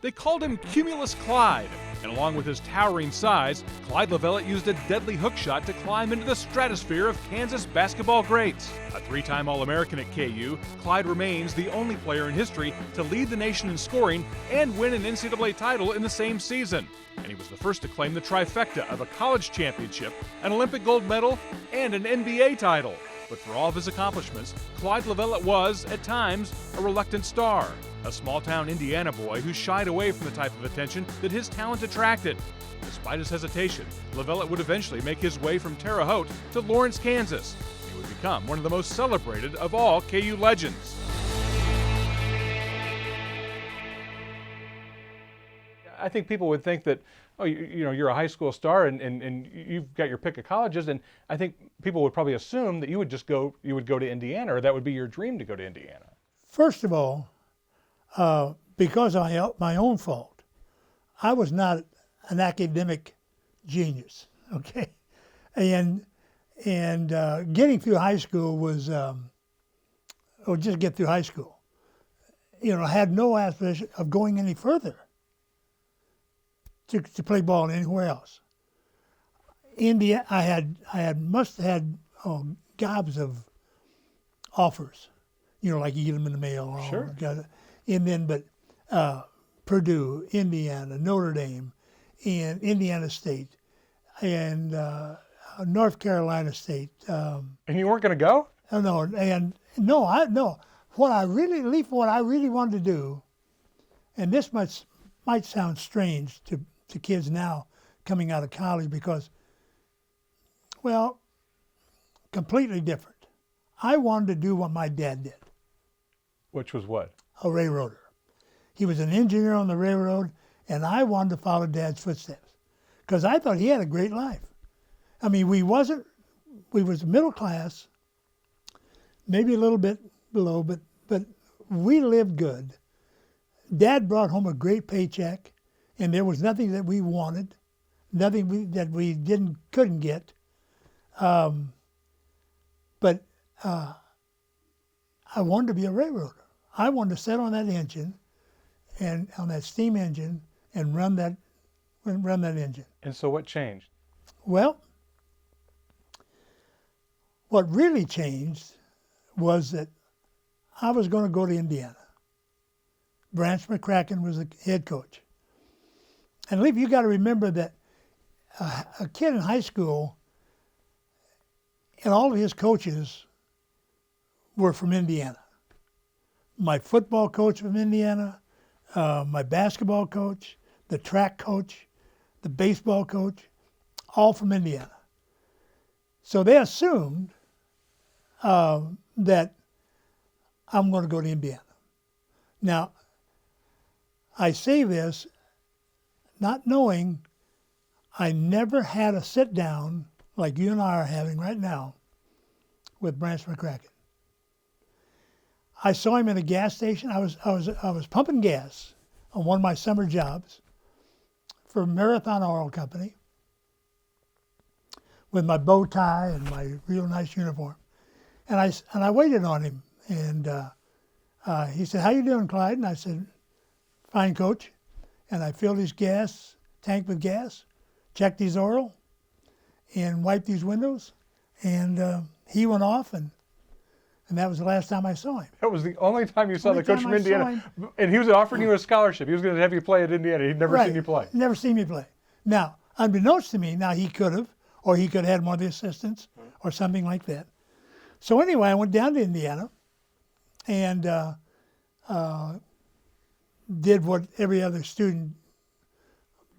They called him Cumulus Clyde, and along with his towering size, Clyde Lovellette used a deadly hook shot to climb into the stratosphere of Kansas basketball greats. A three-time All-American at KU, Clyde remains the only player in history to lead the nation in scoring and win an NCAA title in the same season. And he was the first to claim the trifecta of a college championship, an Olympic gold medal, and an NBA title. But for all of his accomplishments, Clyde Lovellette was, at times, a reluctant star. A small-town Indiana boy who shied away from the type of attention that his talent attracted. Despite his hesitation, Lovellette would eventually make his way from Terre Haute to Lawrence, Kansas. He would become one of the most celebrated of all KU legends. I think people would think that, oh, you're a high school star and you've got your pick of colleges, and I think people would probably assume that you would go to Indiana, or that would be your dream to go to Indiana. First of all, because of my own fault, I was not an academic genius, okay? And getting through high school was, or just get through high school. I had no aspiration of going any further to play ball anywhere else. India, I must have had gobs of offers, like you get them in the mail. Sure. And then, but Purdue, Indiana, Notre Dame, and Indiana State, and North Carolina State. And you weren't going to go? No. What I really wanted to do, and this might sound strange to kids now coming out of college because, well, completely different. I wanted to do what my dad did. Which was what? A railroader. He was an engineer on the railroad, and I wanted to follow Dad's footsteps because I thought he had a great life. I mean, we was middle class, maybe a little bit below, but we lived good. Dad brought home a great paycheck, and there was nothing that we wanted, nothing that we couldn't get. But I wanted to be a railroader. I wanted to sit on that engine, and on that steam engine, and run that engine. And so what changed? Well, what really changed was that I was going to go to Indiana. Branch McCracken was the head coach. And Leif, you got to remember that a kid in high school, and all of his coaches were from Indiana. My football coach from Indiana, my basketball coach, the track coach, the baseball coach, all from Indiana. So they assumed that I'm going to go to Indiana. Now, I say this not knowing I never had a sit down like you and I are having right now with Branch McCracken. I saw him in a gas station. I was pumping gas on one of my summer jobs for Marathon Oil Company with my bow tie and my real nice uniform. And I waited on him, and he said, "How you doing, Clyde?" And I said, "Fine, Coach." And I filled his gas tank with gas, checked his oil, and wiped these windows. And he went off, and that was the last time I saw him. That was the only time you saw the coach from Indiana. And he was offering you a scholarship. He was going to have you play at Indiana. He'd never seen you play. Never seen me play. Now, unbeknownst to me, now he could have, or he could have had one of the assistants or something like that. So anyway, I went down to Indiana and did what every other student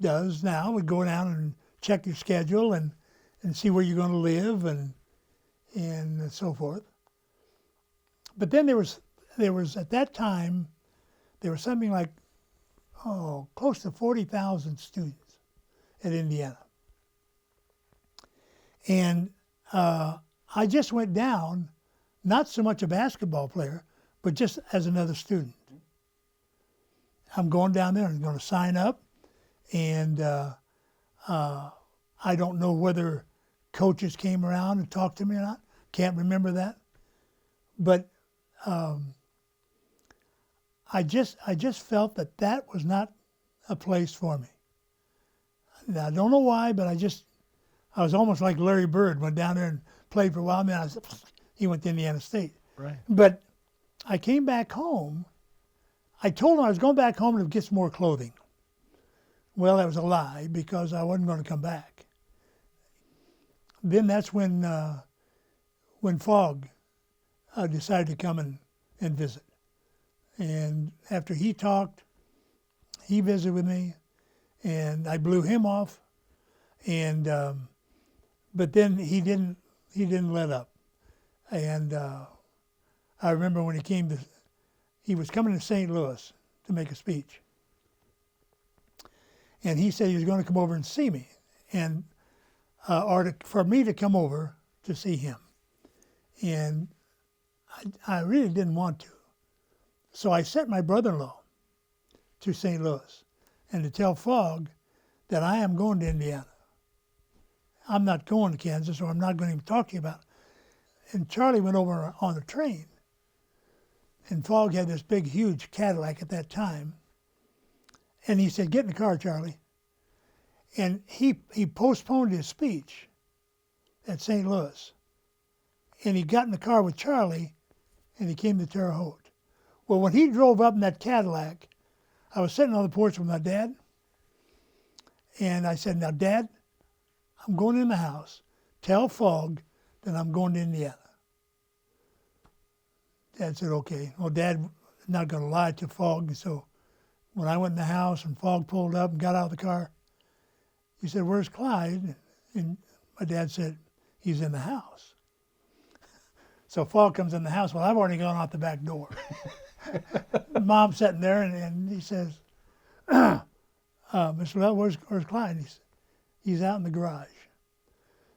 does now. We go down and check your schedule and see where you're going to live and so forth. But then there was at that time, there was something like, close to 40,000 students at Indiana. And I just went down, not so much a basketball player, but just as another student. I'm going down there and going to sign up, and I don't know whether coaches came around and talked to me or not. Can't remember that. But I just felt that was not a place for me. Now, I don't know why, but I was almost like Larry Bird, went down there and played for a while, and then he went to Indiana State. Right. But I came back home. I told him I was going back home to get some more clothing. Well, that was a lie because I wasn't going to come back. Then that's when Fogg decided to come and visit. And after he talked, he visited with me, and I blew him off. And but then he didn't let up. And I remember when he was coming to St. Louis to make a speech. And he said he was going to come over and see me, and for me to come over to see him. And I really didn't want to. So I sent my brother-in-law to St. Louis and to tell Fogg that I am going to Indiana. I'm not going to Kansas, or I'm not going to even talk to you about it. And Charlie went over on the train, and Fogg had this big, huge Cadillac at that time. And he said, "Get in the car, Charlie." And he postponed his speech at St. Louis. And he got in the car with Charlie, and he came to Terre Haute. Well, when he drove up in that Cadillac, I was sitting on the porch with my dad. And I said, "Now, Dad, I'm going in the house. Tell Fogg that I'm going to Indiana." Dad said, "Okay." Well, Dad not going to lie to Fogg, so when I went in the house and Fogg pulled up and got out of the car, he said, "Where's Clyde?" And my dad said, "He's in the house." So Fogg comes in the house. Well, I've already gone out the back door. Mom's sitting there, and he says, "Mr. Lovellette, where's Clyde?" And he's out in the garage.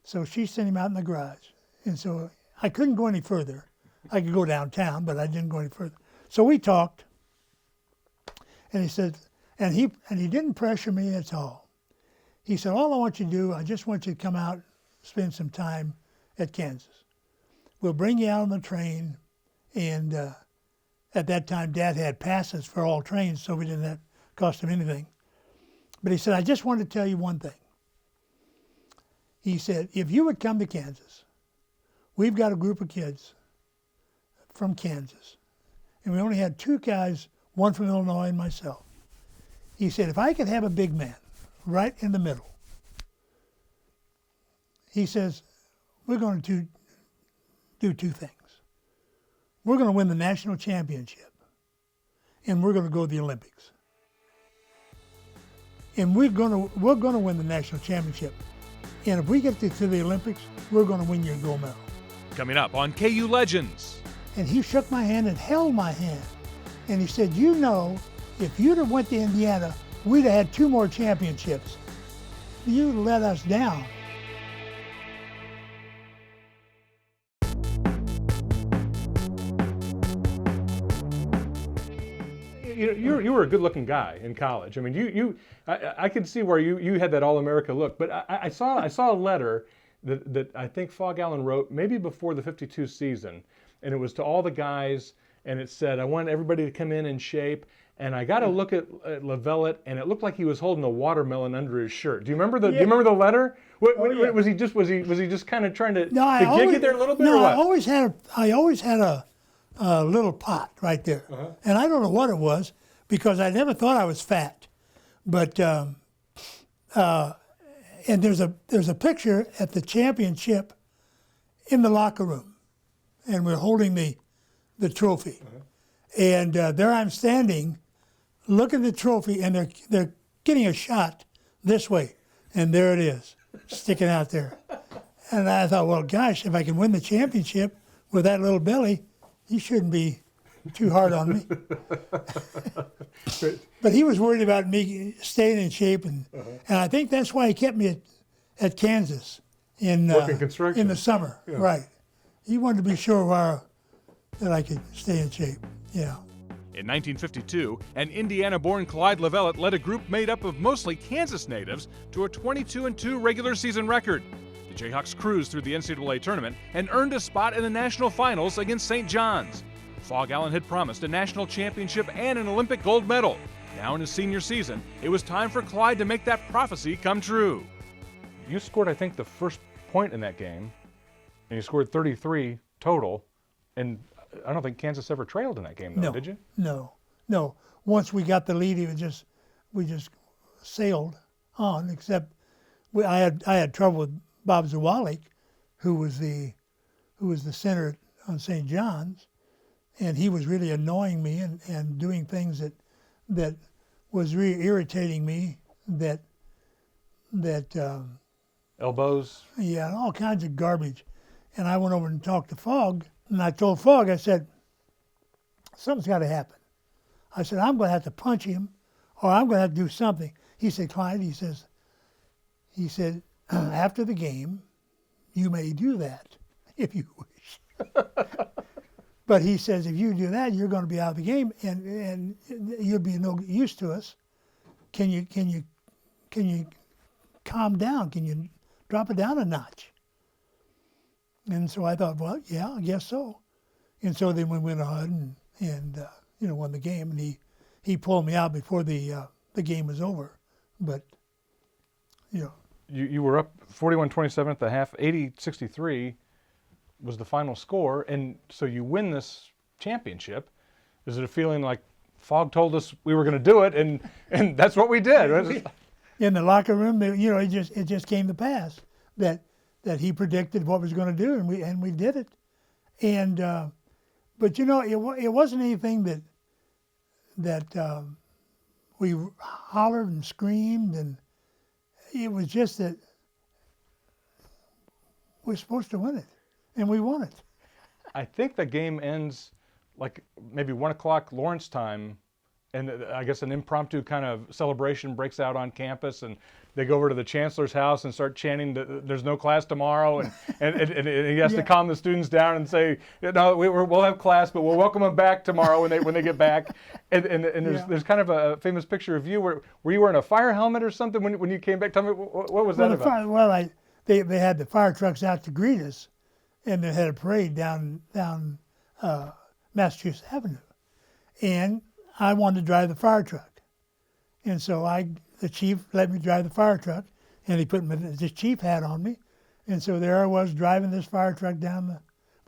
So she sent him out in the garage. And so I couldn't go any further. I could go downtown, but I didn't go any further. So we talked. And he said, and he didn't pressure me at all. He said, "All I want you to do, I just want you to come out, spend some time at Kansas. We'll bring you out on the train." And at that time, Dad had passes for all trains, so we didn't have cost him anything. But he said, "I just wanted to tell you one thing." He said, "If you would come to Kansas, we've got a group of kids from Kansas, and we only had 2 guys, one from Illinois and myself." He said, "If I could have a big man right in the middle," he says, "we're going to do 2 things. We're going to win the national championship, and we're going to go to the Olympics. And we're going to win the national championship. And if we get to the Olympics, we're going to win your gold medal." Coming up on KU Legends. And he shook my hand and held my hand. And he said, "You know, if you'd have went to Indiana, we'd have had 2 more championships. You let us down." You were a good-looking guy in college. I mean, I could see where you had that all-America look. But I saw a letter that I think Fogg Allen wrote maybe before the '52 season, and it was to all the guys, and it said, "I want everybody to come in shape." And I got to look at Lovellette, and it looked like he was holding a watermelon under his shirt. Do you remember the? Yeah. Do you remember the letter? Yeah. Was he just kind of trying to gig it there a little bit? No, or what? I always had a little pot right there, and I don't know what it was because I never thought I was fat, but and there's a picture at the championship in the locker room, and we're holding the trophy, and there I'm standing, looking at the trophy, and they're getting a shot this way, and there it is, sticking out there, and I thought, well, gosh, if I can win the championship with that little belly, he shouldn't be too hard on me. But he was worried about me staying in shape, and I think that's why he kept me at Kansas in the summer. Yeah. Right. He wanted to be sure that I could stay in shape. Yeah. In 1952, an Indiana-born Clyde Lovellette led a group made up of mostly Kansas natives to a 22-2 regular season record. The Jayhawks cruised through the NCAA tournament and earned a spot in the national finals against St. John's. Fogg Allen had promised a national championship and an Olympic gold medal. Now in his senior season, it was time for Clyde to make that prophecy come true. You scored, I think, the first point in that game, and you scored 33 total, and I don't think Kansas ever trailed in that game, though, did you? No. Once we got the lead, we just sailed on. Except I had trouble with Bob Zawalik, who was the center on St. John's, and he was really annoying me and doing things that was really irritating me. That Elbows. Yeah, all kinds of garbage. And I went over and talked to Fogg, and I told Fogg, I said, something's got to happen. I said, I'm going to have to punch him, or I'm going to have to do something. He said, Clyde, he said, after the game, you may do that if you wish. But he says, if you do that, you're going to be out of the game, and you'll be no use to us. Can you calm down? Can you drop it down a notch? And so I thought, well, yeah, I guess so. And so then we went on and won the game, and he pulled me out before the game was over. But you were up 41-27 at the half, 80-63 was the final score, and so you win this championship. Is it a feeling like Fogg told us we were going to do it, and that's what we did? In the locker room, it just came to pass that he predicted what was going to do, and we did it. And but it wasn't anything that we hollered and screamed, and it was just that we're supposed to win it, and we won it. I think the game ends like maybe 1 o'clock Lawrence time, and I guess an impromptu kind of celebration breaks out on campus, and they go over to the chancellor's house and start chanting, "There's no class tomorrow," and he has to calm the students down and say, "No, we'll have class, but we'll welcome them back tomorrow when they get back." And there's kind of a famous picture of you. Were you wearing a fire helmet or something when you came back? Tell me, what was that about? They had the fire trucks out to greet us, and they had a parade down Massachusetts Avenue, and I wanted to drive the fire truck, and so the chief let me drive the fire truck, and he put this chief hat on me, and so there I was driving this fire truck down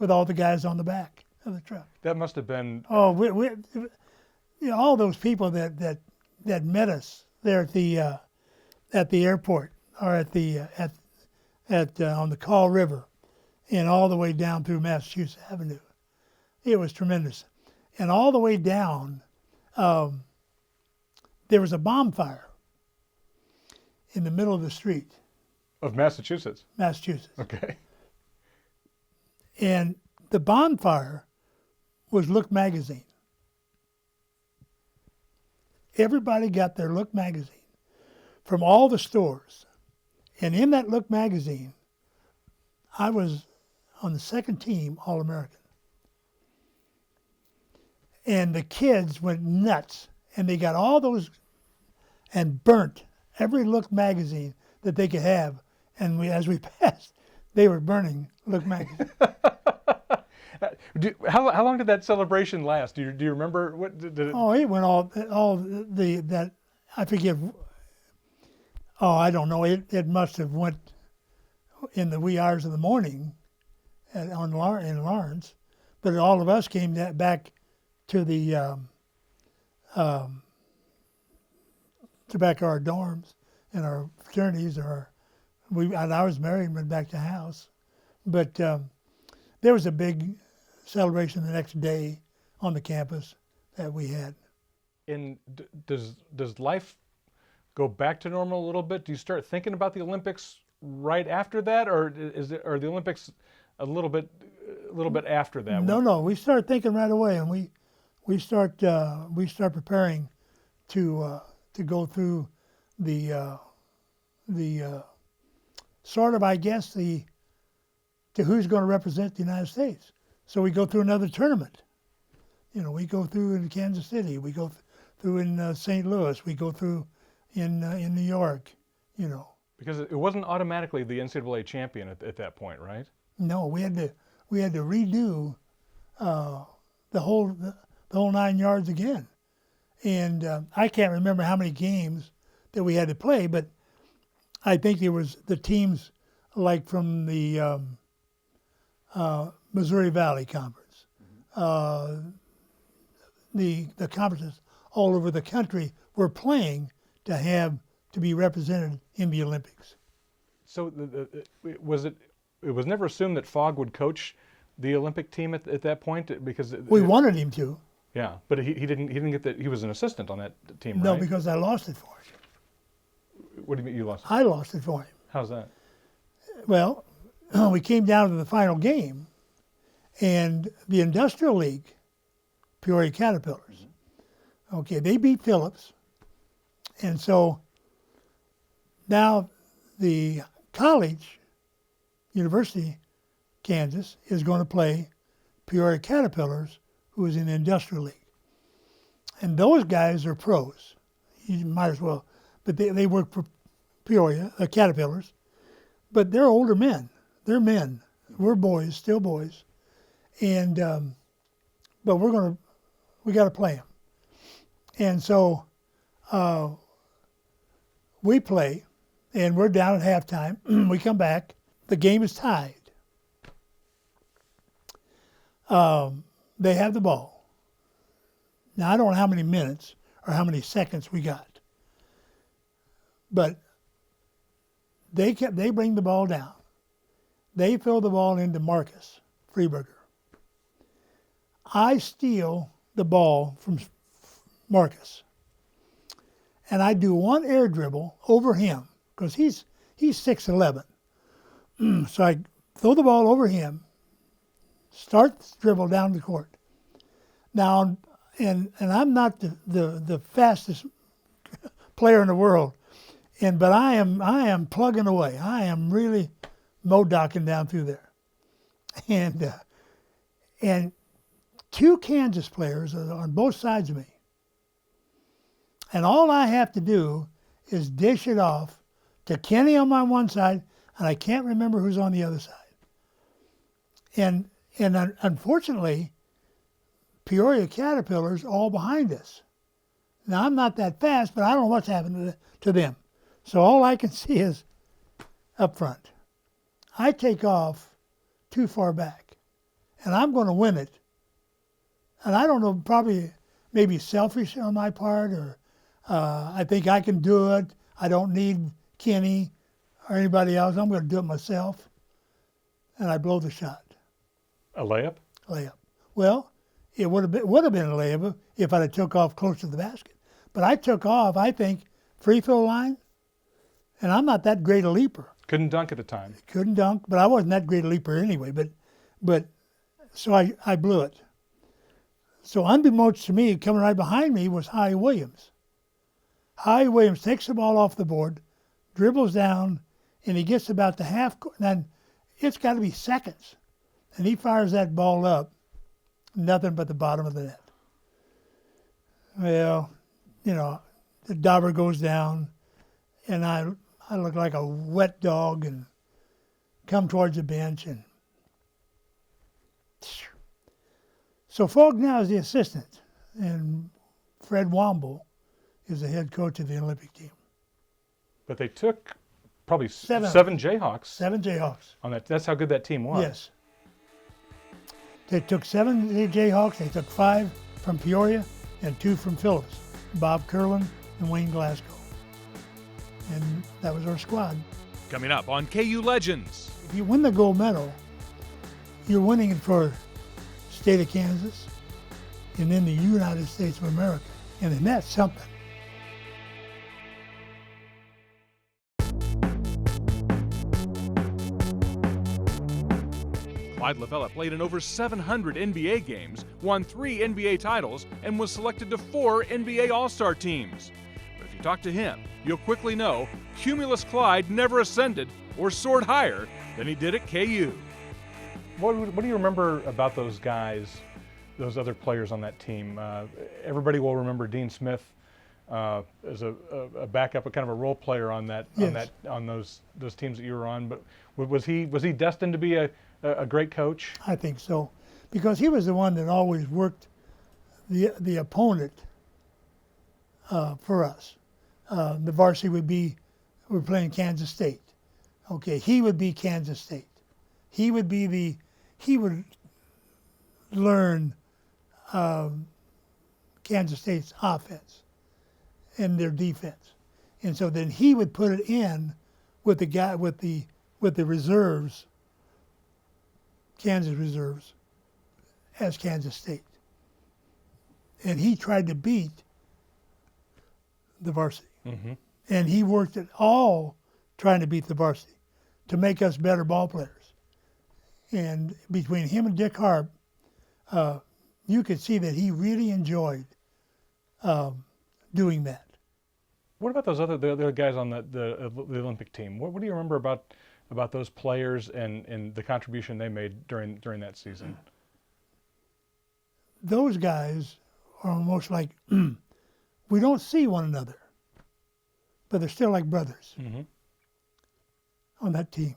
with all the guys on the back of the truck. That must have been. Oh, all those people that met us there at the airport, or on the Kaw River, and all the way down through Massachusetts Avenue. It was tremendous, and all the way down. There was a bonfire in the middle of the street. Of Massachusetts? Massachusetts. Okay. And the bonfire was Look magazine. Everybody got their Look magazine from all the stores. And in that Look magazine, I was on the second team All-American. And the kids went nuts, and they got all those and burnt every Look magazine that they could have. And as we passed, they were burning Look magazine. How long did that celebration last? Do you remember? What did it? Oh, it went all that. I forget. Oh, I don't know. It must have went in the wee hours of the morning in Lawrence, but all of us came back to the to back to our dorms and our fraternities, and I was married and went back to the house. But there was a big celebration the next day on the campus that we had. And does life go back to normal a little bit? Do you start thinking about the Olympics right after that, or are the Olympics a little bit after that? No, we start thinking right away, and we start preparing to go through the sort of, I guess, to who's going to represent the United States. So we go through another tournament. We go through in Kansas City. We go through in St. Louis. We go through in New York. Because it wasn't automatically the NCAA champion at that point, right? No, we had to redo the whole 9 yards again, And I can't remember how many games that we had to play, but I think there was the teams like from the Missouri Valley Conference, the conferences all over the country were playing to be represented in the Olympics. So it was never assumed that Fogg would coach the Olympic team at that point, because We wanted him to. Yeah, but he didn't get that. He was an assistant on that team, No, right? because I lost it for him. What do you mean you lost? I lost it for him. How's that? Well, we came down to the final game, and the Industrial League, Peoria Caterpillars, okay, they beat Phillips, and so now the college, University, Kansas, is going to play Peoria Caterpillars, who is in the Industrial League. And those guys are pros. You might as well, but they work for Peoria, Caterpillars, but they're older men. They're men. We're boys, still boys. And, but we got to play them. And so we play, and we're down at halftime. We come back. The game is tied. They have the ball. Now, I don't know how many minutes or how many seconds we got. But they bring the ball down. They throw the ball into Marcus Freeberger. I steal the ball from Marcus. And I do one air dribble over him, because he's 6'11". So I throw the ball over him, start the dribble down the court. Now, and I'm not the fastest player in the world, but I am plugging away. I am really mo-docking down through there. And two Kansas players are on both sides of me. And all I have to do is dish it off to Kenny on my one side, and I can't remember who's on the other side. And unfortunately, Peoria Caterpillars all behind us. Now, I'm not that fast, but I don't know what's happened to them. So all I can see is up front. I take off too far back, and I'm going to win it. And I don't know, probably maybe selfish on my part, or I think I can do it. I don't need Kenny or anybody else. I'm going to do it myself. And I blow the shot. A layup? Layup. Well, it would have been a layup if I'd have took off close to the basket. But I took off, I think, free throw line, and I'm not that great a leaper. Couldn't dunk at the time. Couldn't dunk, but I wasn't that great a leaper anyway. But so I blew it. So unbeknownst to me, coming right behind me was Howie Williams. Howie Williams takes the ball off the board, dribbles down, and he gets about the half court. Then it's got to be seconds. And he fires that ball up, nothing but the bottom of the net. Well, you know, the dauber goes down, and I look like a wet dog and come towards the bench. And so Fogg now is the assistant, and Fred Womble is the head coach of the Olympic team. But they took probably seven Jayhawks. 7 Jayhawks. On that. That's how good that team was. Yes. They took 7 Jayhawks. They took 5 from Peoria and 2 from Phillips, Bob Kerwin and Wayne Glasgow. And that was our squad. Coming up on KU Legends. If you win the gold medal, you're winning it for state of Kansas and then the United States of America. And then that's something. Clyde Lovellette played in over 700 NBA games, won 3 NBA titles, and was selected to 4 NBA All-Star teams. But if you talk to him, you'll quickly know Cumulus Clyde never ascended or soared higher than he did at KU. What do you remember about those guys, those other players on that team? Everybody will remember Dean Smith as a backup, a kind of a role player on that, Yes. on those teams that you were on. But was he destined to be a great coach? I think so, because he was the one that always worked the opponent for us. The varsity would be, we're playing Kansas State. Okay, he would be Kansas State. He would learn Kansas State's offense and their defense. And so then he would put it in with the reserves, Kansas reserves, as Kansas State. And he tried to beat the varsity. Mm-hmm. And he worked at all trying to beat the varsity to make us better ball players. And between him and Dick Harp, you could see that he really enjoyed doing that. What about the other guys on the Olympic team? What do you remember about those players and the contribution they made during that season? Those guys are almost like we don't see one another, but they're still like brothers Mm-hmm. on that team,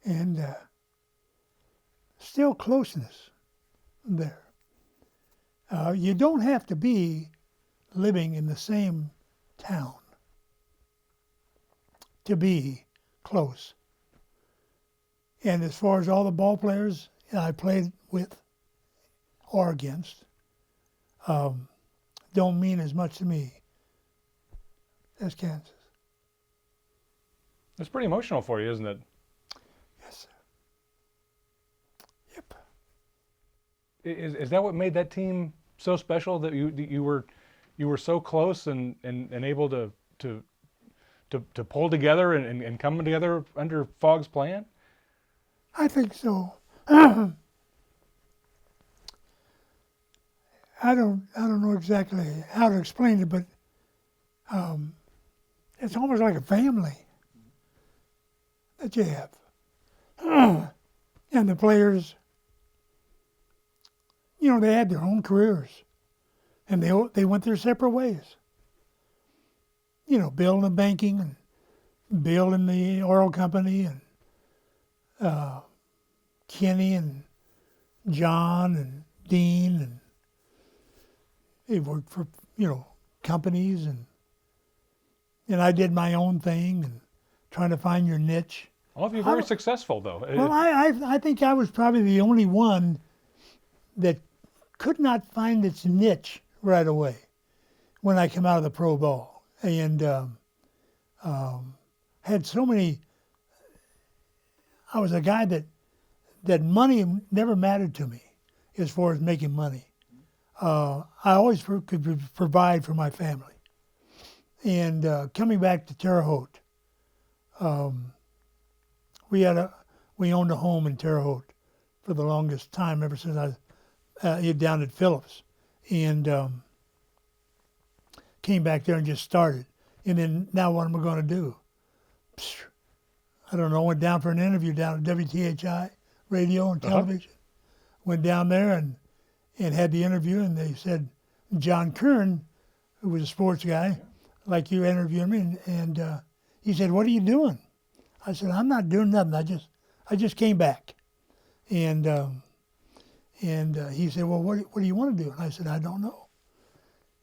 and still closeness there. You don't have to be living in the same town to be close. And as far as all the ball players I played with or against, don't mean as much to me as Kansas. It's pretty emotional for you, isn't it? Yes, sir. Yep. Is that what made that team so special, that you were so close and able to pull together and come together under Fogg's plan? I think so. I don't know exactly how to explain it, but it's almost like a family that you have. And the players, they had their own careers, and they went their separate ways. Bill in the banking, and Bill in the oil company, and Kenny and John and Dean, and they worked for companies, and I did my own thing and trying to find your niche. All of you very successful, though. Well, I think I was probably the only one that could not find its niche right away when I came out of the pro ball, and had so many. I was a guy that money never mattered to me as far as making money. I always could provide for my family. And coming back to Terre Haute, we owned a home in Terre Haute for the longest time, ever since I was down at Phillips, and came back there and just started. And then now what am I going to do? I don't know. Went down for an interview down at WTHI radio and television. Went down there and had the interview, and they said John Kern, who was a sports guy, like you interviewed me, and he said, "What are you doing?" I said, "I'm not doing nothing. I just came back." And he said, "Well, what do you want to do?" And I said, "I don't know."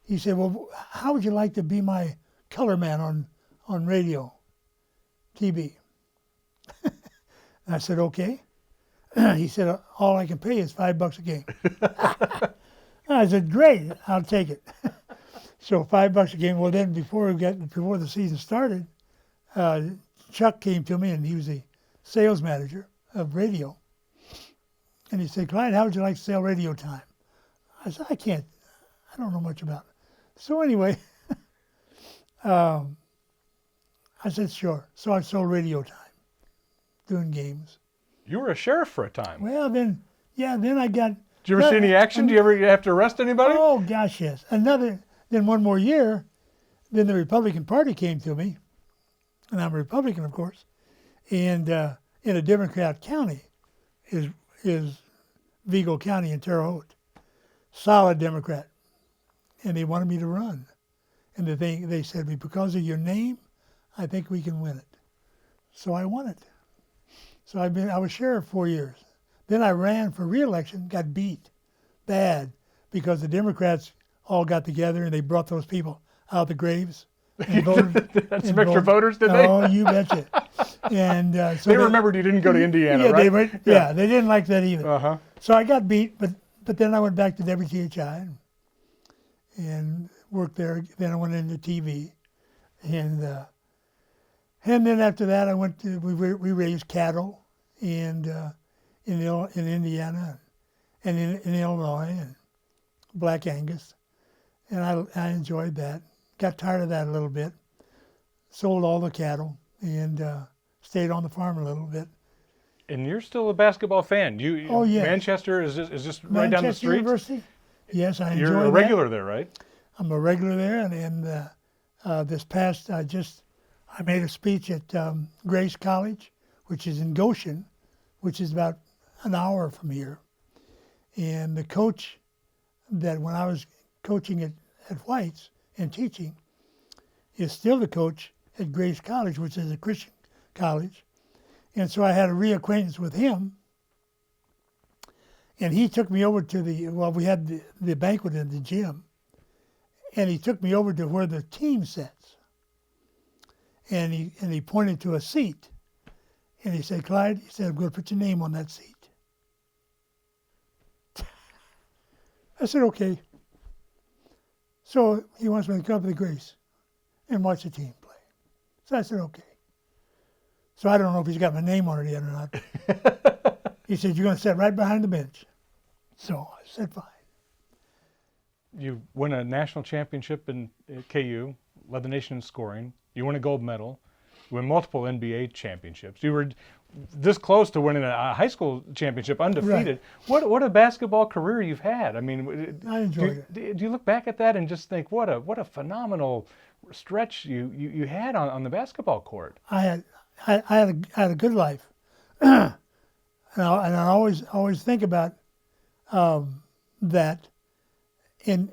He said, "Well, how would you like to be my color man on radio, TV?" I said, "Okay." He said, "All I can pay is $5 a game." I said, "Great, I'll take it." So $5 a game. Well, then before the season started, Chuck came to me, and he was the sales manager of radio. And he said, "Clyde, how would you like to sell radio time?" I said, I don't know much about it. So anyway, I said, "Sure." So I sold radio time, doing games. You were a sheriff for a time. Well, then I got... Did you ever see any action? Do you ever have to arrest anybody? Oh, gosh, yes. Then one more year, then the Republican Party came to me, and I'm a Republican, of course, and in a Democrat county is Vigo County in Terre Haute. Solid Democrat. And they wanted me to run. And they said, "Because of your name, I think we can win it." So I won it. So I was sheriff 4 years. Then I ran for re-election, got beat bad, because the Democrats all got together and they brought those people out of the graves. And voted, That's some extra voters, did they? Oh, you betcha. And so they remembered you didn't go to Indiana, yeah, right? They didn't like that either. Uh-huh. So I got beat, but then I went back to WTHI and worked there. Then I went into TV, and then after that I went to we raised cattle and in Indiana and in Illinois and Black Angus, and I enjoyed that. Got tired of that a little bit. Sold all the cattle and stayed on the farm a little bit. And you're still a basketball fan. Oh, yeah. Manchester is just right down the Manchester street. University. Yes, I enjoy You're a regular there, right? I'm a regular there, and this past I made a speech at Grace College, which is in Goshen, which is about an hour from here. And the coach that when I was coaching at White's and teaching is still the coach at Grace College, which is a Christian college. And so I had a reacquaintance with him. And he took me over to we had the banquet in the gym. And he took me over to where the team sits. And he pointed to a seat. And he said, Clyde, he said, I'm going to put your name on that seat. I said, okay. So he wants me to come to the Grace and watch the team play. So I said, okay. So I don't know if he's got my name on it yet or not. He said, you're going to sit right behind the bench. So I said, fine. You win a national championship at KU, led the nation in scoring. You win a gold medal. You win multiple NBA championships. You were this close to winning a high school championship, undefeated. Right. What a basketball career you've had. I mean, I enjoyed it. Do you look back at that and just think, what a phenomenal stretch you had on the basketball court? I had a good life, and I always think about that. In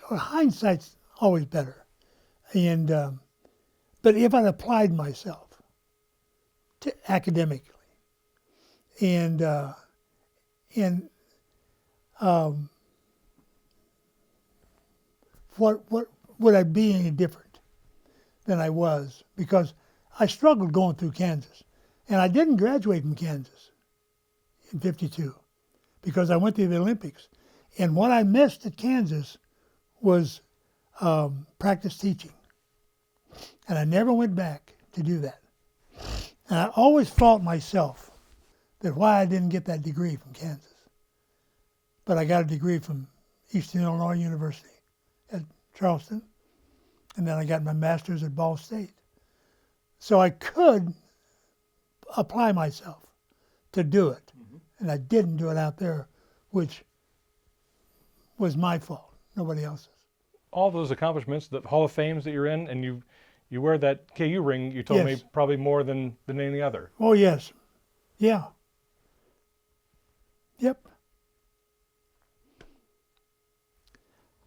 hindsight's always better, and but if I'd applied myself to academically, and what would I be any different than I was? Because I struggled going through Kansas, and I didn't graduate from Kansas in '52 because I went to the Olympics, and what I missed at Kansas was practice teaching, and I never went back to do that. And I always fault myself that why I didn't get that degree from Kansas. But I got a degree from Eastern Illinois University at Charleston, and then I got my master's at Ball State. So I could apply myself to do it, and I didn't do it out there, which was my fault, nobody else's. All those accomplishments, the Hall of Fames that you're in, and you wear that KU ring, you told Yes. me, probably more than any other. Oh, yes. Yeah. Yep.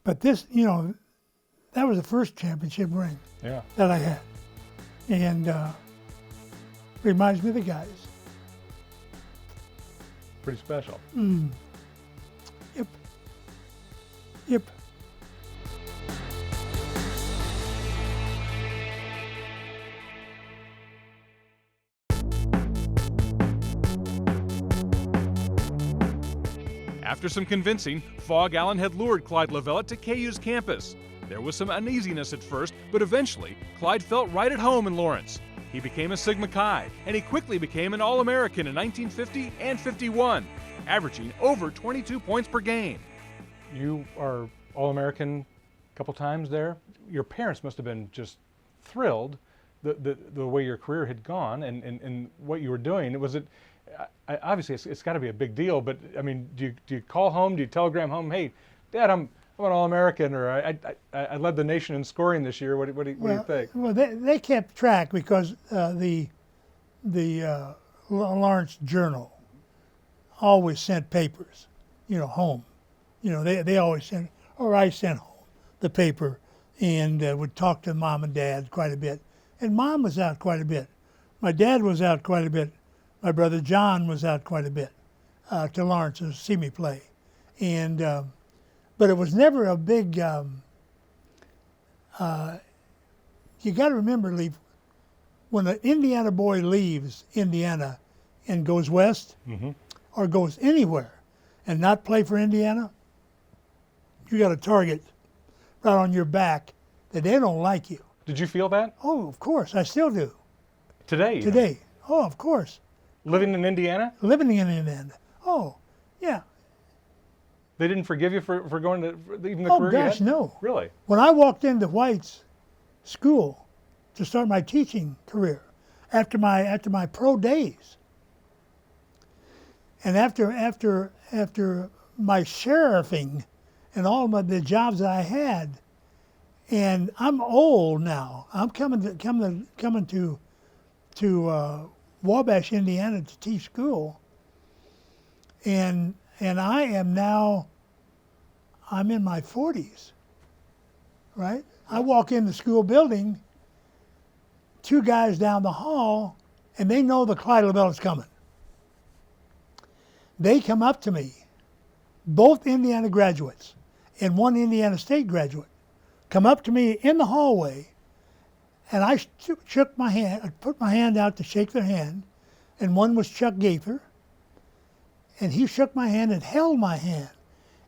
But this, that was the first championship ring Yeah. that I had. And reminds me of the guys. Pretty special. Yep. Yep. After some convincing, Fog Allen had lured Clyde Lovellette to KU's campus. There was some uneasiness at first, but eventually, Clyde felt right at home in Lawrence. He became a Sigma Chi, and he quickly became an All-American in 1950 and 51, averaging over 22 points per game. You are All-American a couple times there. Your parents must have been just thrilled the way your career had gone and what you were doing. Obviously it's got to be a big deal, but I mean, do you call home? Do you telegram home? Hey, Dad, I'm an All-American, or I led the nation in scoring this year. What do you think? Well, they kept track because the Lawrence Journal always sent papers, home. They always sent, or I sent home the paper, and would talk to Mom and Dad quite a bit. And Mom was out quite a bit. My dad was out quite a bit. My brother John was out quite a bit to Lawrence to see me play. And But it was never a big. You got to remember, Leif, when an Indiana boy leaves Indiana and goes west or goes anywhere and not play for Indiana, you got a target right on your back that they don't like you. Did you feel that? Oh, of course, I still do. Today? Today. Oh, of course. Living in Indiana? Living in Indiana. Oh, yeah. They didn't forgive you for going to even the Oh, career you gosh, had? no. Really? When I walked into White's school to start my teaching career, after my pro days, and after my sheriffing and all of the jobs that I had, and I'm old now. I'm coming to Wabash, Indiana to teach school, and I am now. I'm in my 40s, right? I walk in the school building, two guys down the hall, and they know the Clyde Lovellette's coming. They come up to me, both Indiana graduates and one Indiana State graduate, come up to me in the hallway, and I shook my hand, I put my hand out to shake their hand, and one was Chuck Gaither, and he shook my hand and held my hand.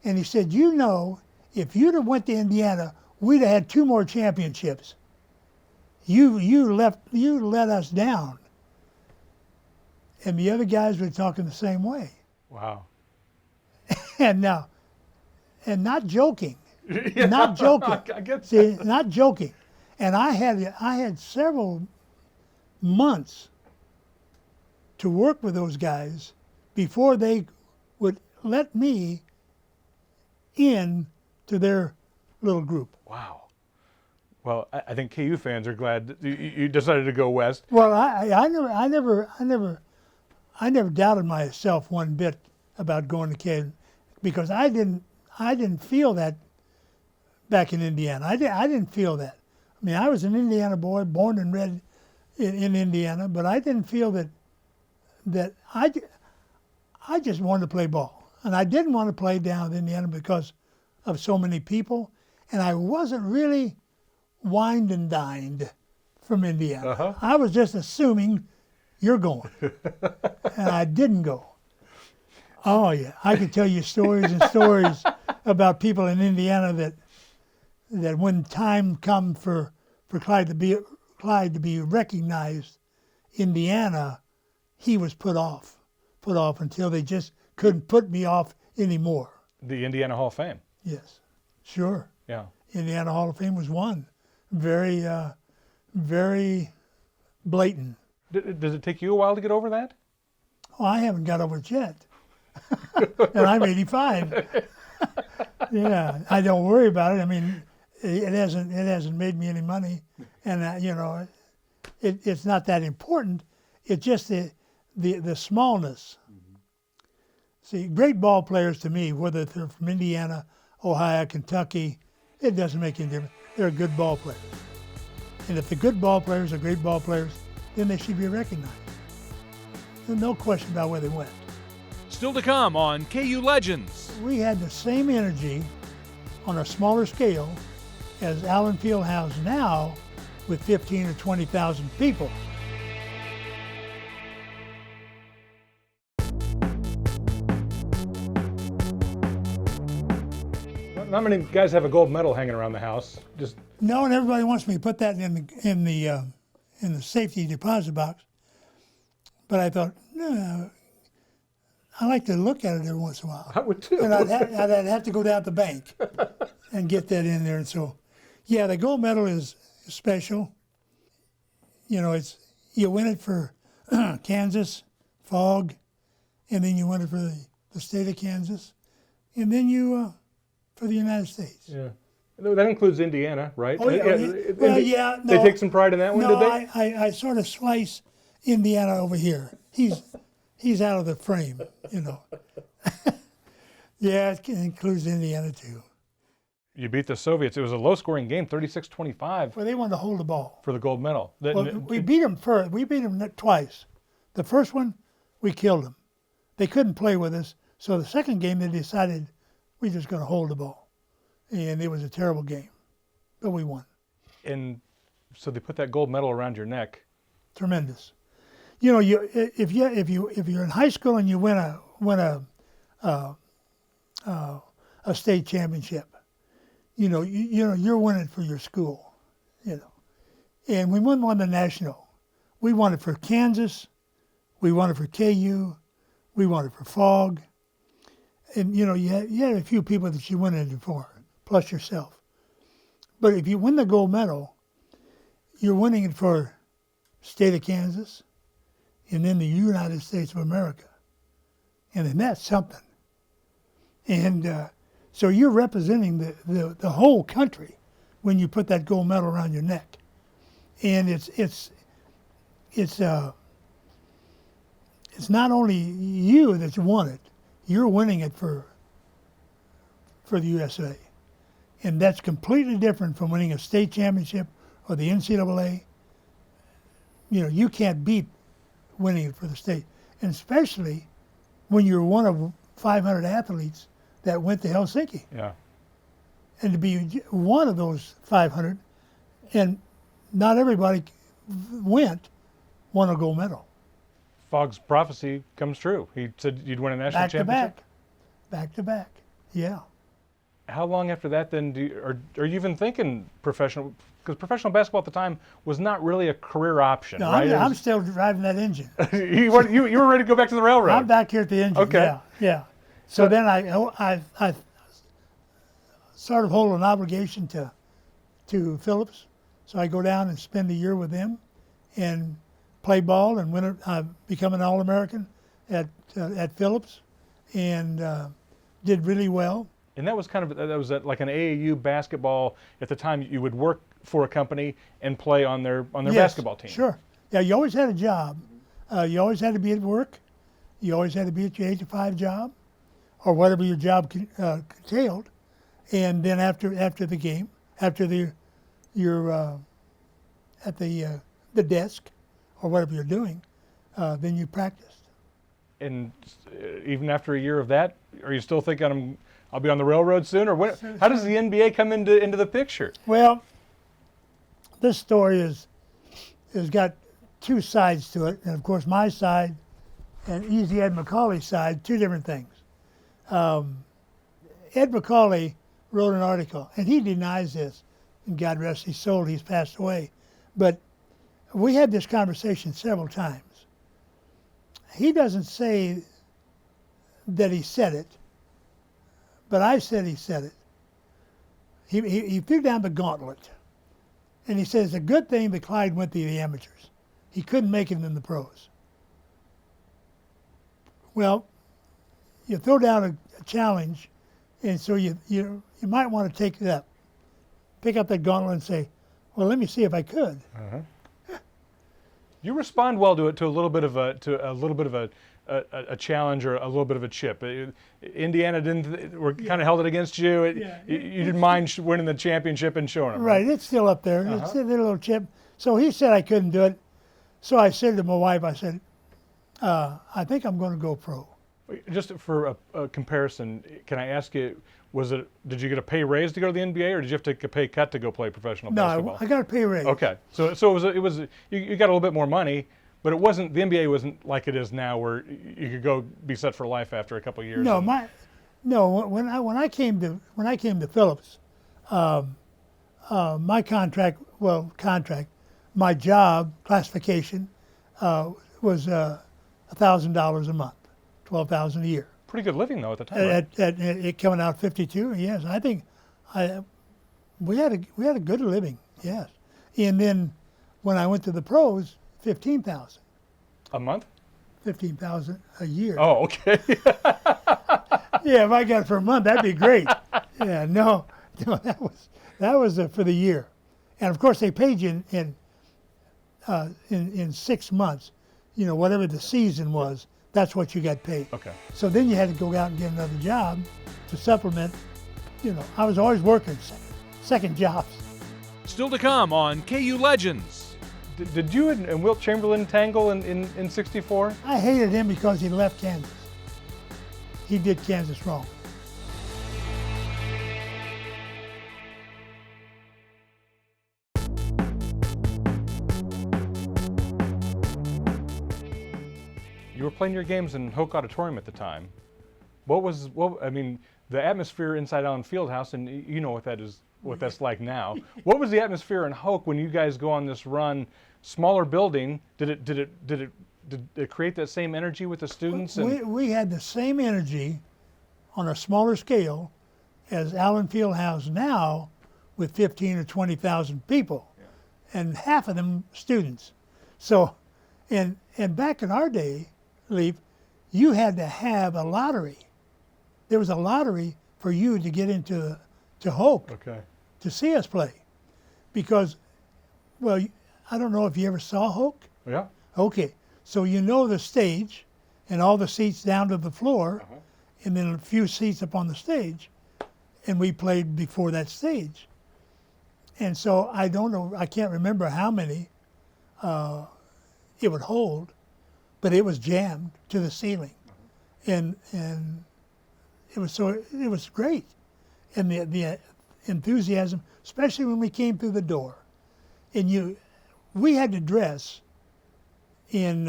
And he said, you know, if you'd have went to Indiana, we'd have had 2 more championships. You let us down. And the other guys were talking the same way. Wow. And now, and not joking. Yeah, Not joking. I get See, not joking. And I had several months to work with those guys before they would let me in to their little group. Wow. Well, I think KU fans are glad that you decided to go west. Well, I never doubted myself one bit about going to KU because I didn't feel that back in Indiana. I didn't feel that. I mean, I was an Indiana boy, born and bred in Indiana, but I didn't feel that I just wanted to play ball. And I didn't want to play down in Indiana because of so many people. And I wasn't really wined and dined from Indiana. I was just assuming you're going. And I didn't go. Oh, yeah. I could tell you stories and stories about people in Indiana that when time come for Clyde to be recognized, Indiana, he was put off until they just couldn't put me off anymore. The Indiana Hall of Fame. Yes, sure. Yeah. Indiana Hall of Fame was one. Very, very blatant. Does it take you a while to get over that? Oh, I haven't got over it yet. And I'm 85. Yeah, I don't worry about it. I mean, it hasn't made me any money, and you know, it's not that important. It's just the smallness. See, great ball players to me, whether they're from Indiana, Ohio, Kentucky, it doesn't make any difference. They're good ball players. And if the good ball players are great ball players, then they should be recognized. There's no question about where they went. Still to come on KU Legends. We had the same energy on a smaller scale as Allen Fieldhouse now with 15 or 20,000 people. Not many guys have a gold medal hanging around the house. Just No, and everybody wants me to put that in the safety deposit box. But I thought, no, I like to look at it every once in a while. I would too. And I'd have to go down to the bank and get that in there. And so, yeah, the gold medal is special. You know, you win it for Kansas, Fog, and then you win it for the state of Kansas, and then you for the United States. Yeah. That includes Indiana, right? Oh, yeah. Well, yeah. No, they take some pride in that one, no, did they? I sort of slice Indiana over here. He's out of the frame, you know. Yeah, it includes Indiana too. You beat the Soviets. It was a low-scoring game, 36-25. Well, they wanted to hold the ball. For the gold medal. Well, we beat them first. We beat them twice. The first one, we killed them. They couldn't play with us. So the second game, they decided we're just going to hold the ball. and it was a terrible game, but we won. And so they put that gold medal around your neck. Tremendous. You know, if you're in high school and you win a state championship, you're winning for your school, And we won the national. We won it for Kansas, we won it for KU, we won it for Fog, and you had a few people that you won it for, plus yourself. But if you win the gold medal, you're winning it for state of Kansas, and then the United States of America, and then that's something. And so you're representing the whole country when you put that gold medal around your neck, and it's not only you that's won it, you're winning it for the USA, and that's completely different from winning a state championship or the NCAA. You can't beat winning it for the state, and especially when you're one of 500 athletes that went to Helsinki. Yeah. And to be one of those 500, and not everybody won a gold medal. Fogg's prophecy comes true. He said you'd win a national championship. Back to back. Yeah. How long after that then are you even thinking professional? Because professional basketball at the time was not really a career option, No, right? I'm still driving that engine. you were ready to go back to the railroad. I'm back here at the engine. Okay. Yeah. So then I sort of hold an obligation to Phillips. So I go down and spend a year with them and play ball and become an All-American at Phillips, and did really well. And that was like an AAU basketball at the time. You would work for a company and play on their Yes, basketball team. Sure. Yeah, you always had a job. You always had to be at work. You always had to be at your 8 to 5 job, or whatever your job entailed. And then after the game, you're at the desk or whatever you're doing, then you practiced. And even after a year of that, are you still thinking I'll be on the railroad soon, or how does the NBA come into the picture? Well, this story has got two sides to it, and of course my side and Easy Ed McCauley's side, two different things. Ed McCauley wrote an article, and he denies this, and God rest his soul, he's passed away. But we had this conversation several times. He doesn't say that he said it, but I said he said it. He threw down the gauntlet, and he says, it's a good thing that Clyde went to the amateurs. He couldn't make it in the pros. Well, you throw down a challenge, and so you might want to pick up that gauntlet and say, well, let me see if I could. Uh-huh. You respond well to a little bit of a challenge or a little bit of a chip. Indiana kind of held it against you. You didn't mind winning the championship and showing them. Right, it's still up there. Uh-huh. It's a little chip. So he said I couldn't do it. So I said to my wife, I said, I think I'm going to go pro. Just for a comparison, can I ask you, did you get a pay raise to go to the NBA, or did you have to take a pay cut to go play professional basketball? No, I got a pay raise. Okay, so it was you got a little bit more money, but the NBA wasn't like it is now, where you could go be set for life after a couple of years. When I came to Phillips, my my job classification was $1,000 a month, $12,000 a year. Pretty good living though at the time. Right? At it coming out 52, yes. I think we had a good living, yes. And then when I went to the pros, $15,000. A month? $15,000 a year. Oh, okay. Yeah, if I got it for a month, that'd be great. Yeah, no, that was for the year, and of course they paid you in 6 months. Whatever the season was, that's what you got paid. Okay. So then you had to go out and get another job to supplement. I was always working second jobs. Still to come on KU Legends. Did you and Wilt Chamberlain tangle in '64? I hated him because he left Kansas. He did Kansas wrong. You were playing your games in Hoke Auditorium at the time. I mean, the atmosphere inside Allen Fieldhouse, and you know what that is, what that's like now. What was the atmosphere in Hoke when you guys go on this run? Smaller building. Did it create that same energy with the students? We had the same energy on a smaller scale as Allen Fieldhouse now, with 15 or 20,000 people, and half of them students. So, and back in our day, Leif, you had to have a lottery. There was a lottery for you to get into Hoke to see us play, because, well, I don't know if you ever saw Hoke. Yeah. Okay, so you know the stage, and all the seats down to the floor, and then a few seats up on the stage, and we played before that stage. And so I don't know, I can't remember how many it would hold, but it was jammed to the ceiling, and it was great, and the enthusiasm, especially when we came through the door, and we had to dress in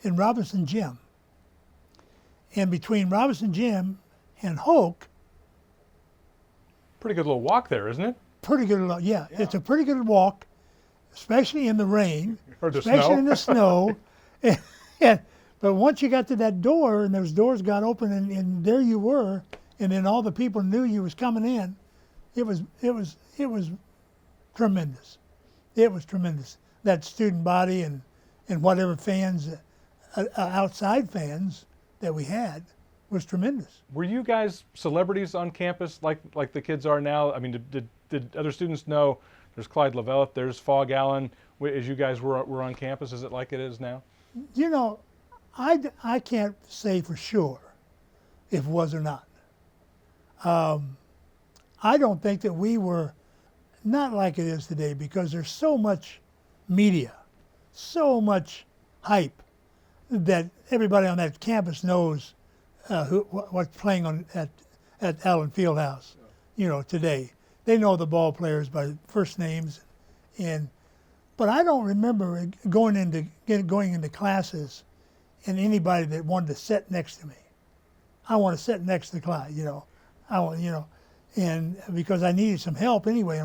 Robinson Gym, and between Robinson Gym and Hoke, pretty good little walk there, isn't it? Pretty good, yeah. It's a pretty good walk, especially in the rain, or the especially snow. in the snow. But once you got to that door, and those doors got open, and there you were, and then all the people knew you was coming in, it was tremendous. It was tremendous. That student body and whatever fans, outside fans that we had, was tremendous. Were you guys celebrities on campus like the kids are now? I mean, did other students know there's Clyde Lovellette, there's Fog Allen, as you guys were on campus? Is it like it is now? You know, I can't say for sure if it was or not. I don't think that we were not like it is today, because there's so much media, so much hype, that everybody on that campus knows what's playing at Allen Fieldhouse, today. They know the ball players by first names, but I don't remember going into classes and anybody that wanted to sit next to me. I want to sit next to Clyde, and because I needed some help anyway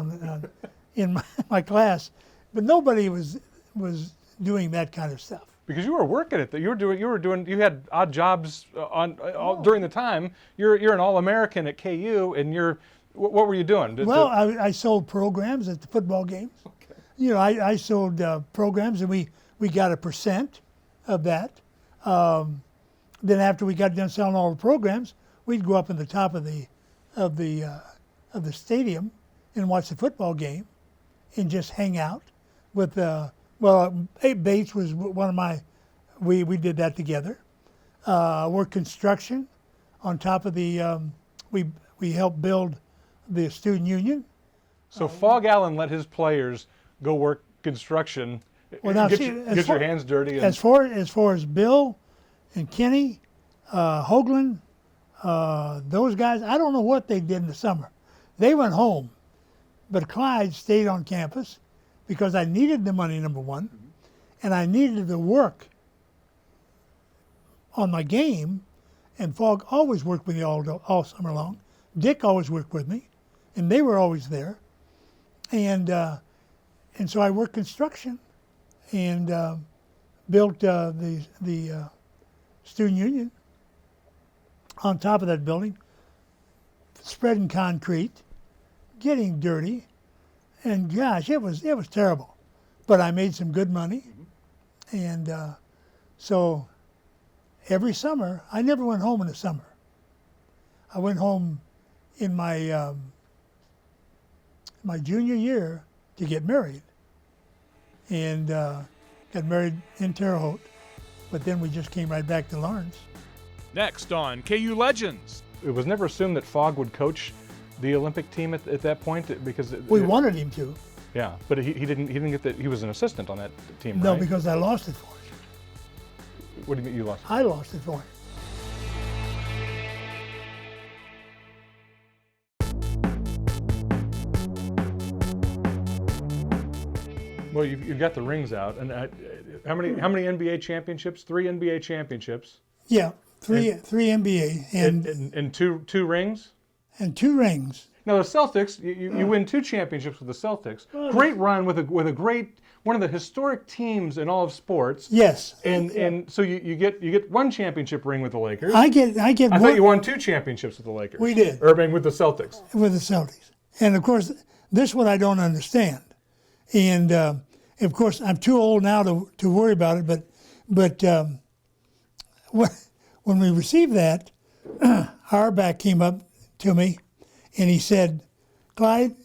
in my class, but nobody was doing that kind of stuff. Because you were working at you had odd jobs during the time. You're an All-American at KU, and what were you doing? Well, I sold programs at the football games. Okay. I sold programs, and we got a percent of that. Then after we got done selling all the programs, we'd go up in the top of the stadium and watch the football game, and just hang out with. Bates was one of my. We did that together. Worked construction on top of the. We helped build the student union. So Fog Allen let his players go work construction. Well, now, get your hands dirty. As far as Bill and Kenny, Hoagland, those guys, I don't know what they did in the summer. They went home, but Clyde stayed on campus because I needed the money, number one, and I needed the work on my game. And Fog always worked with me all summer long. Dick always worked with me, and they were always there. And so I worked construction and built the student union on top of that building, spreading concrete, getting dirty, and gosh, it was terrible. But I made some good money, and so every summer, I never went home in the summer. I went home in my my junior year to get married, and got married in Terre Haute, but then we just came right back to Lawrence. Next on KU Legends. It was never assumed that Fog would coach the Olympic team at that point, because We wanted him to. Yeah, but he didn't get that. He was an assistant on that team, No, right? because I lost it for him. What do you mean you lost? I lost it for him. Well, you've got the rings out, and how many NBA championships? 3 NBA championships. Yeah, three NBA and two rings. And 2 rings. Now the Celtics, you win 2 championships with the Celtics. Great run with a great, one of the historic teams in all of sports. Yes. And so you get 1 championship ring with the Lakers. I thought you won 2 championships with the Lakers. We did. Or I mean, with the Celtics. With the Celtics. And of course, this is what I don't understand. And of course, I'm too old now to worry about it. But when we received that, Auerbach came up to me, and he said, "Clyde,"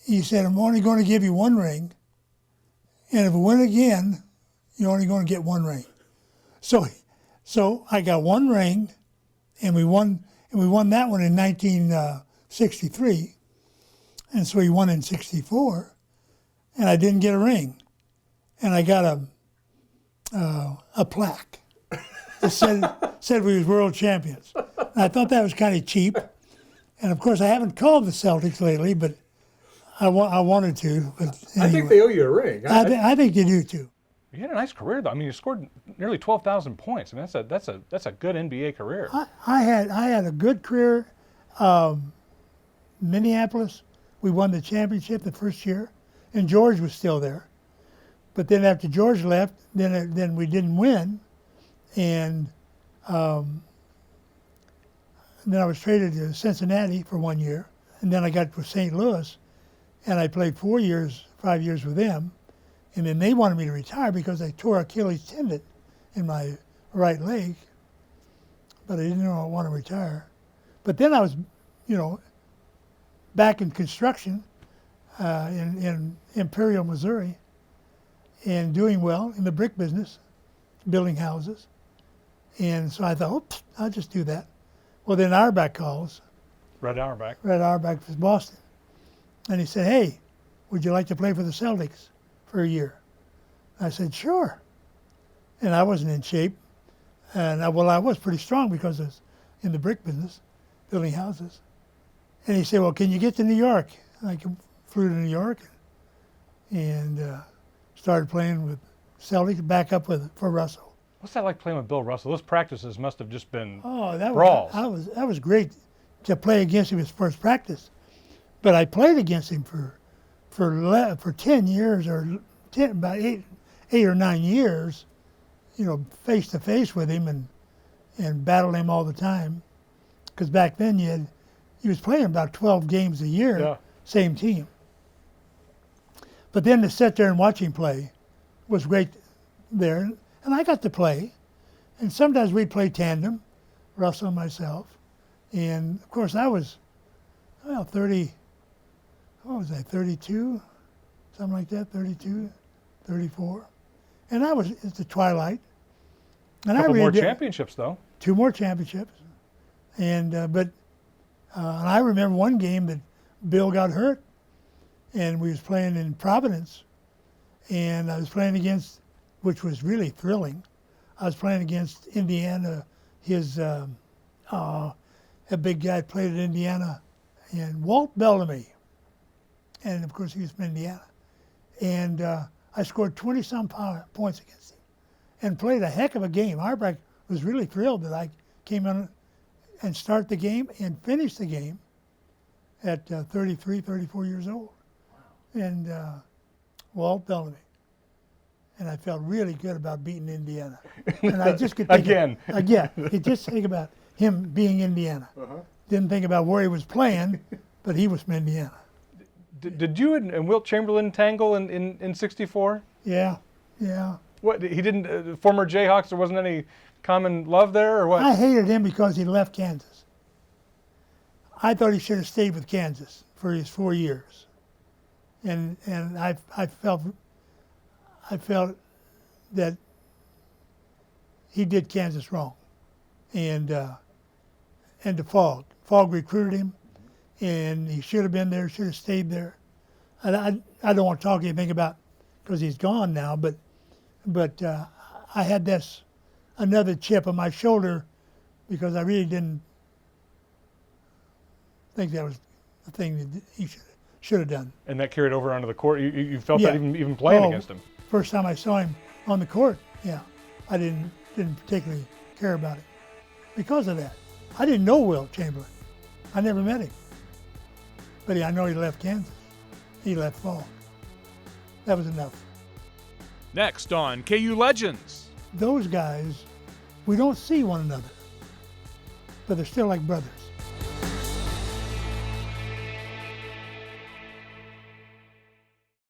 he said, "I'm only going to give you 1 ring, and if we win again, you're only going to get 1 ring." So I got 1 ring, and we won that one in 1963, and so he won in '64, and I didn't get a ring, and I got a plaque that said we was world champions. And I thought that was kind of cheap. And of course, I haven't called the Celtics lately, but I wanted to. But anyway. I think they owe you a ring. I think they do too. You had a nice career, though. I mean, you scored nearly 12,000 points. I mean, that's a good NBA career. I had a good career. Minneapolis, we won the championship the first year, and George was still there. But then after George left, then we didn't win, and then I was traded to Cincinnati for 1 year, and then I got to St. Louis, and I played 5 years with them, and then they wanted me to retire because I tore Achilles tendon in my right leg, but I didn't want to retire. But then I was, back in construction in Imperial, Missouri, and doing well in the brick business, building houses. And so I thought, I'll just do that. Well, then Auerbach calls. Red Auerbach from Boston. And he said, "Hey, would you like to play for the Celtics for a year?" I said, "Sure." And I wasn't in shape. And I was pretty strong because I was in the brick business, building houses. And he said, "Well, can you get to New York?" I flew to New York and started playing with Celtics, back up for Russell. What's that like playing with Bill Russell? Those practices must have just been brawls. That was great to play against him his first practice. But I played against him for 10 years or about eight or 9 years, face to face with him and battled him all the time. Because back then he was playing about 12 games a year, same team. But then to sit there and watch him play was great there. And I got to play. And sometimes we'd play tandem, Russell and myself. And of course I was, 32, something like that, 32, 34. And I was at the twilight. And Couple more championships, though. 2 more championships. And and I remember one game that Bill got hurt, and we was playing in Providence, and I was playing against, which was really thrilling. I was playing against Indiana. A big guy played at Indiana, and Walt Bellamy, and of course he was from Indiana. And I scored 20-some points against him, and played a heck of a game. Auerbach was really thrilled that I came in and start the game and finish the game at 33, 34 years old. Wow. And Walt Bellamy. And I felt really good about beating Indiana. And I just could think just think about him being Indiana. Didn't think about where he was playing, but he was from Indiana. Did you and Wilt Chamberlain tangle in '64? Yeah. What, he didn't, former Jayhawks, there wasn't any common love there, or what? I hated him because he left Kansas. I thought he should have stayed with Kansas for his 4 years. And I felt that he did Kansas wrong. And to Fogg recruited him, and he should have been there, should have stayed there. I don't want to talk anything about, because he's gone now, but I had another chip on my shoulder because I really didn't think that was the thing that he should have should have done. And that carried over onto the court. You felt Yeah. that even playing Oh, against him. First time I saw him on the court, yeah, I didn't particularly care about it because of that. I didn't know Will Chamberlain. I never met him. But I know he left Kansas. He left Fall. That was enough. Next on KU Legends. Those guys, we don't see one another, but they're still like brothers.